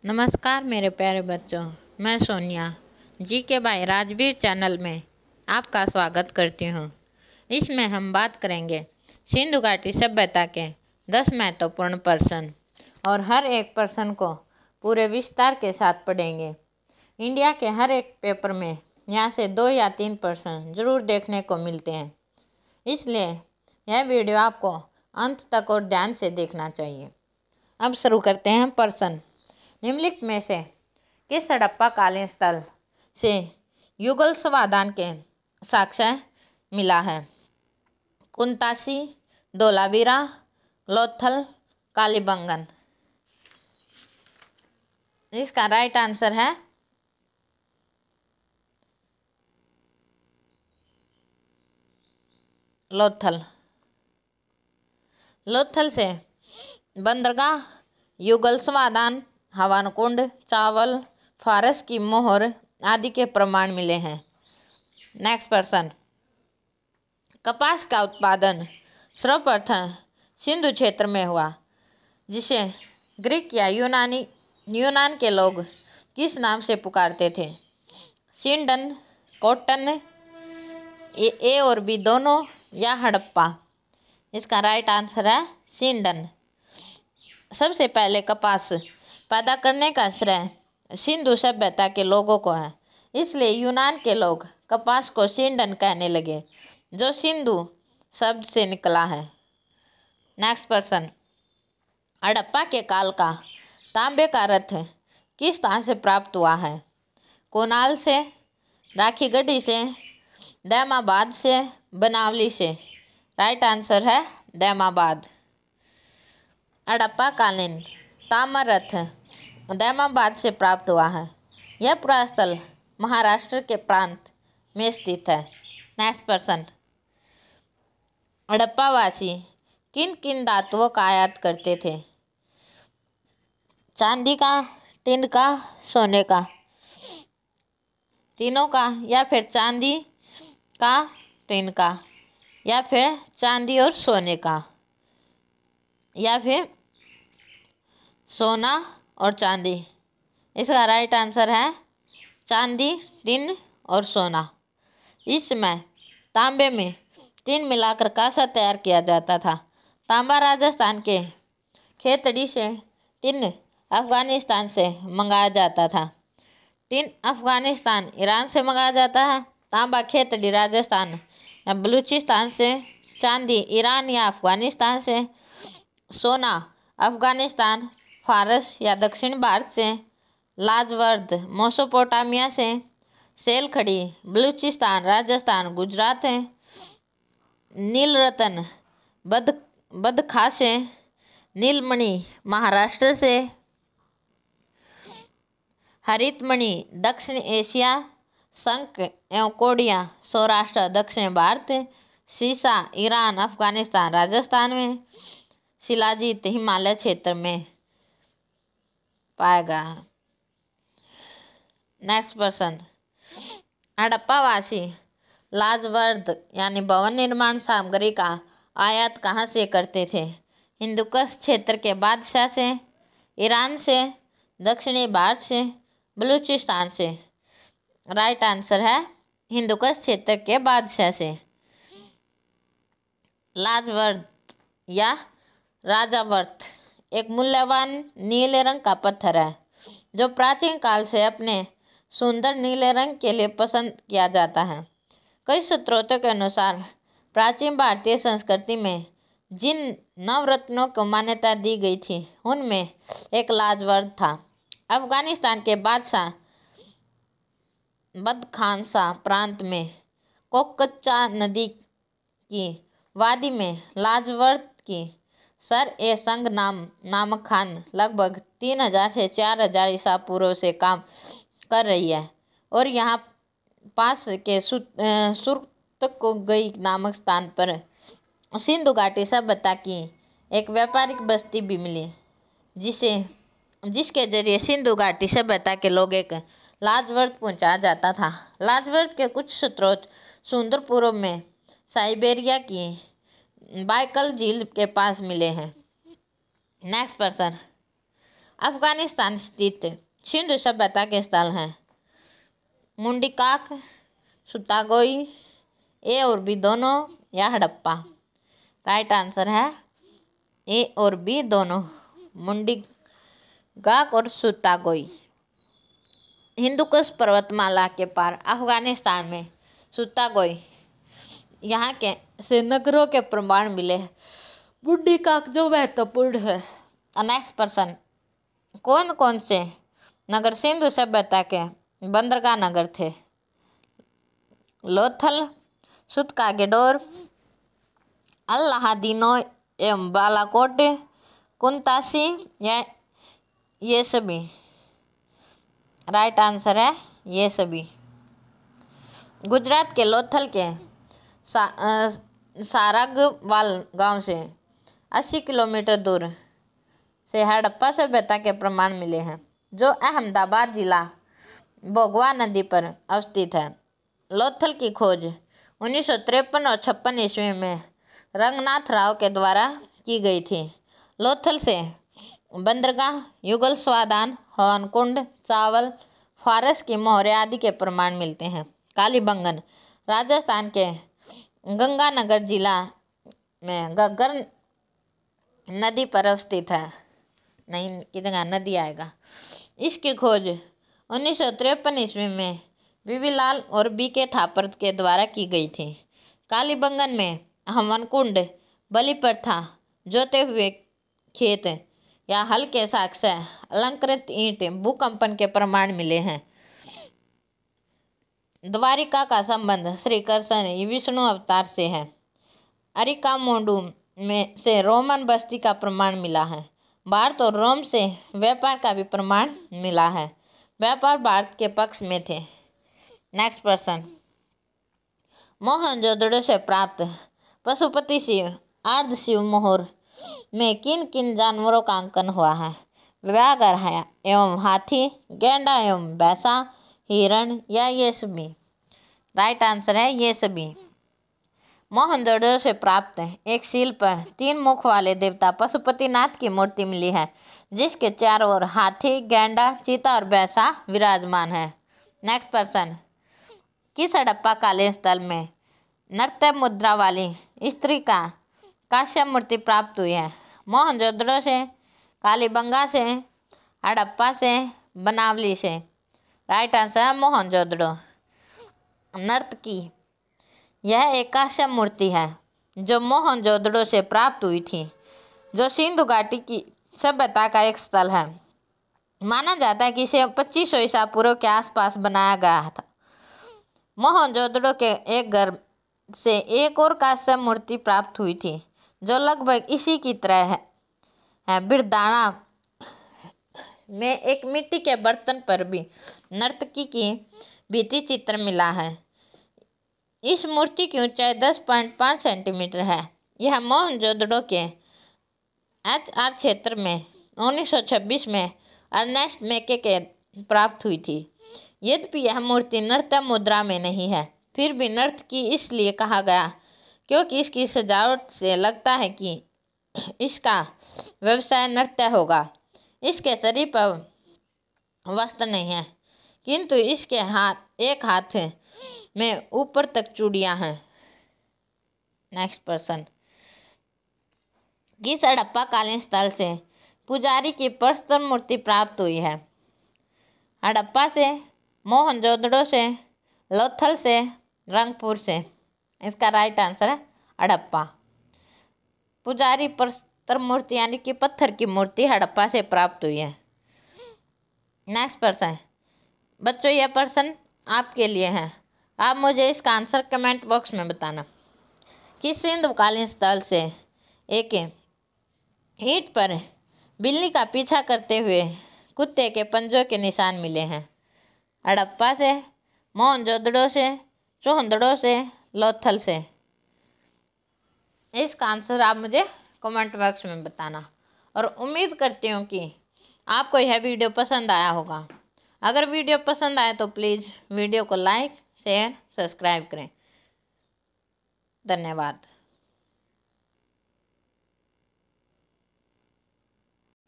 नमस्कार मेरे प्यारे बच्चों, मैं सोनिया जी के भाई राजवीर चैनल में आपका स्वागत करती हूँ। इसमें हम बात करेंगे सिंधु घाटी सभ्यता के 10 महत्वपूर्ण प्रश्न और हर एक प्रश्न को पूरे विस्तार के साथ पढ़ेंगे। इंडिया के हर एक पेपर में यहाँ से 2 या 3 प्रश्न जरूर देखने को मिलते हैं, इसलिए यह वीडियो आपको अंत तक और ध्यान से देखना चाहिए। अब शुरू करते हैं प्रश्न। निम्नलिखित में से किस हड़प्पा कालीन स्थल से युगल समाधान के साक्ष्य मिला है? कुंतासी, धोलावीरा, लोथल, कालीबंगन। इसका राइट आंसर है लोथल। लोथल से बंदरगाह, युगल समाधान, हवन कुंड, चावल, फारस की मोहर आदि के प्रमाण मिले हैं। नेक्स्ट प्रश्न। कपास का उत्पादन सर्वप्रथम सिंधु क्षेत्र में हुआ, जिसे ग्रीक या यूनान के लोग किस नाम से पुकारते थे? सिंडन, कॉटन, ए और बी दोनों, या हड़प्पा? इसका राइट आंसर है सिंडन। सबसे पहले कपास पैदा करने का श्रेय सिंधु सभ्यता के लोगों को है, इसलिए यूनान के लोग कपास को सिंडन कहने लगे, जो सिंधु शब्द से निकला है। नेक्स्ट प्रश्न। हड़प्पा के काल का तांबे का रथ किस स्थान से प्राप्त हुआ है? कोनाल से, राखीगढ़ी से, दैमाबाद से, बनावली से? राइट आंसर है दैमाबाद। हड़प्पा कालीन ताम्र रथ दैमाबाद से प्राप्त हुआ है। यह पुरास्थल महाराष्ट्र के प्रांत में स्थित है। नेक्स्ट प्रश्न। हड़प्पावासी किन किन धातुओं का आयात करते थे? चांदी का, टिन का, सोने का? तीनों का, या फिर चांदी का, टिन का, या फिर चांदी और सोने का, या फिर सोना और चांदी? इसका राइट आंसर है चांदी, टिन और सोना। इस समय तांबे में टिन मिलाकर कांसा तैयार किया जाता था। तांबा राजस्थान के खेतड़ी से, टिन अफगानिस्तान से मंगाया जाता था। टिन अफगानिस्तान, ईरान से मंगाया जाता है। तांबा खेतड़ी राजस्थान या बलूचिस्तान से, चांदी ईरान या अफगानिस्तान से, सोना अफगानिस्तान, फारस या दक्षिण भारत से, लाजवर्द मेसोपोटामिया से, सेलखड़ी बलूचिस्तान, राजस्थान, गुजरात है, नीलरतन बदखा से, नीलमणि महाराष्ट्र से, हरितमणि दक्षिण एशिया, शंख एवं कोडिया सौराष्ट्र दक्षिण भारत, सीसा ईरान, अफगानिस्तान, राजस्थान में, शिलाजीत हिमालय क्षेत्र में पाएगा। नेक्स्ट प्रश्न। हड़प्पावासी लाजवर्द यानी भवन निर्माण सामग्री का आयात कहाँ से करते थे? हिंदुकुश क्षेत्र के बादशाह से, ईरान से, दक्षिणी भारत से, बलूचिस्तान से? राइट आंसर है हिंदुकुश क्षेत्र के बादशाह से। लाजवर्द या राजावर्त एक मूल्यवान नीले रंग का पत्थर है, जो प्राचीन काल से अपने सुंदर नीले रंग के लिए पसंद किया जाता है। कई स्रोतों के अनुसार प्राचीन भारतीय संस्कृति में जिन नवरत्नों को मान्यता दी गई थी, उनमें एक लाजवर्द था। अफगानिस्तान के बादशाह बदखानसा प्रांत में कोकच्चा नदी की वादी में लाजवर्द की सर-ए-संग नामक खान लगभग 3000 से 4000 ईसा पूर्व से काम कर रही है, और यहाँ पास के सुरतकोगई नामक स्थान पर सिंधु घाटी सभ्यता की एक व्यापारिक बस्ती भी मिली, जिसके जरिए सिंधु घाटी सभ्यता के लोग एक लाजवर्द पहुँचाया जाता था। लाजवर्द के कुछ स्रोत सुंदर पूर्व में साइबेरिया की बाइकल झील के पास मिले हैं। नेक्स्ट प्रश्न। अफगानिस्तान स्थित सिंधु सभ्यता के स्थल हैं मुंडीकाक, सुतागोई, ए और बी दोनों या हड़प्पा। राइट आंसर है ए और बी दोनों, मुंडीकाक और सुतागोई। हिंदुकुश पर्वतमाला के पार अफगानिस्तान में सुतागोई यहाँ के से नगरों के प्रमाण मिले हैं। मुंडीकाक जो महत्वपूर्ण है। नेक्स्ट पर्सन, कौन कौन से नगर सिंधु सभ्यता के बंदरगाह नगर थे? लोथल, सुतकागेडोर, अल्लाहादीनो एवं बालाकोट, कुंतासी या ये सभी। राइट आंसर है ये सभी। गुजरात के लोथल के सारगवाल गांव से 80 किलोमीटर दूर से हड़प्पा सभ्यता के प्रमाण मिले हैं, जो अहमदाबाद जिला भोगवा नदी पर अवस्थित है। लोथल की खोज 1953 और 56 ईस्वी में रंगनाथ राव के द्वारा की गई थी। लोथल से बंदरगाह, युगल स्वादान, हवन कुंड, चावल, फारस की मोहरें आदि के प्रमाण मिलते हैं। कालीबंगन राजस्थान के गंगानगर जिला में घग्गर नदी पर अवस्थित है। नहीं, कितना नदी आएगा। इसकी खोज 1953 ईस्वी में बीबी लाल और बी के थापर के द्वारा की गई थी। कालीबंगन में हवन कुंड, बलि प्रथा, जोते हुए खेत या हल के साक्ष्य, अलंकृत ईंट, भूकंपन के प्रमाण मिले हैं। द्वारिका का संबंध श्री कृष्ण विष्णु अवतार से है। अरिकामोडू में से रोमन बस्ती का प्रमाण मिला है। भारत और रोम से व्यापार का भी प्रमाण मिला है। व्यापार भारत के पक्ष में थे। नेक्स्ट पर्सन, मोहनजोदड़ो से प्राप्त पशुपति शिव, अर्ध शिव मोहर में किन किन जानवरों का अंकन हुआ है? व्याघ्र है एवं हाथी, गैंडा एवं भैंसा, हिरण या ये सभी। राइट आंसर है ये सभी। मोहनजोदड़ो से प्राप्त एक शिल्प पर 3 मुख वाले देवता पशुपतिनाथ की मूर्ति मिली है, जिसके चारों ओर हाथी, गैंडा, चीता और भैंसा विराजमान है। नेक्स्ट पर्सन, किस हड़प्पा कालीन स्थल में नृत्य मुद्रा वाली स्त्री का कांस्य मूर्ति प्राप्त हुई है? मोहनजोदड़ो से, कालीबंगा से, हड़प्पा से, बनावली से। राइट आंसर है मोहनजोदड़ो। नर्तकी यह एक कांस्य मूर्ति है जो मोहनजोदड़ो से प्राप्त हुई थी, जो सिंधु घाटी की सभ्यता का एक स्थल है। माना जाता है कि इसे 2500 ईसा पूर्व के आसपास बनाया गया था। मोहनजोदड़ो के एक घर से एक और कांस्य मूर्ति प्राप्त हुई थी, जो लगभग इसी की तरह है। बिरदाना में एक मिट्टी के बर्तन पर भी नर्तकी की भित्ति चित्र मिला है। इस मूर्ति की ऊंचाई 10.5 सेंटीमीटर है। यह मोहनजोदड़ो के HR क्षेत्र में 1926 में अर्नेस्ट मेके के प्राप्त हुई थी। यद्यपि यह मूर्ति नृत्य मुद्रा में नहीं है, फिर भी नर्तकी इसलिए कहा गया क्योंकि इसकी सजावट से लगता है कि इसका व्यवसाय नृत्य होगा। इसके शरीर पर वस्त्र नहीं है, किंतु इसके एक हाथ में ऊपर तक चूड़ियां हैं। नेक्स्ट पर्सन, किस हड़प्पा कालीन स्थल से पुजारी की प्रस्तर मूर्ति प्राप्त हुई है? हड़प्पा से, मोहनजोदड़ो से, लोथल से, रंगपुर से। इसका राइट आंसर है हड़प्पा। पुजारी प्रस्तर मूर्ति यानी कि पत्थर की मूर्ति हड़प्पा से प्राप्त हुई है। नेक्स्ट पर्सन, बच्चों यह प्रश्न आपके लिए है। आप मुझे इसका आंसर कमेंट बॉक्स में बताना। किस सिंधुकालीन स्थल से एक ईंट पर बिल्ली का पीछा करते हुए कुत्ते के पंजों के निशान मिले हैं? हड़प्पा से, मोहनजोदड़ो से, सोहंदड़ो से, लोथल से। इसका आंसर आप मुझे कमेंट बॉक्स में बताना और उम्मीद करती हूँ कि आपको यह वीडियो पसंद आया होगा। अगर वीडियो पसंद आए तो प्लीज़ वीडियो को लाइक, शेयर, सब्सक्राइब करें। धन्यवाद।